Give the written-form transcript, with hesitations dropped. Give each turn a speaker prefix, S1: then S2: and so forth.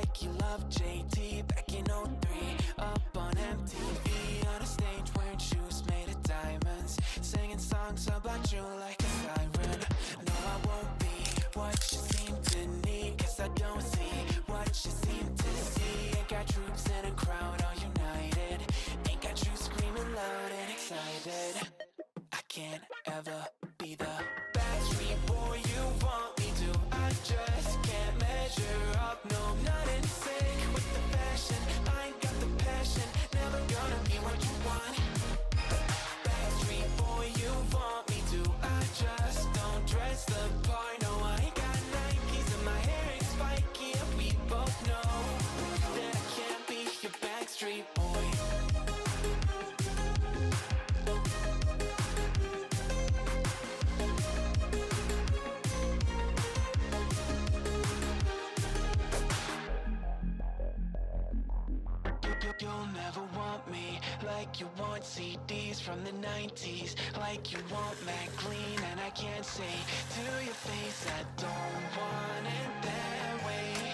S1: like you love JT back in '03. Up on MTV, on a stage wearing shoes made of diamonds, singing songs about you like a siren. No, I won't be what you seem to need, 'cause I don't see what you seem to see. Ain't got troops in a crowd all united, ain't got you screaming loud and excited. I can't ever be the Backstreet boy you want me to. I just can't measure up, no, I'm not in sync with the fashion. I ain't got the passion, never gonna be what you want. Backstreet boy you want me to. I just don't dress the part, no, I ain't got Nikes and my hair ain't spiky, and we both know that I can't be your Backstreet boy. You'll never want me like you want CDs from the 90s, like you want Mac Clean, and I can't say to your face I don't want it that way.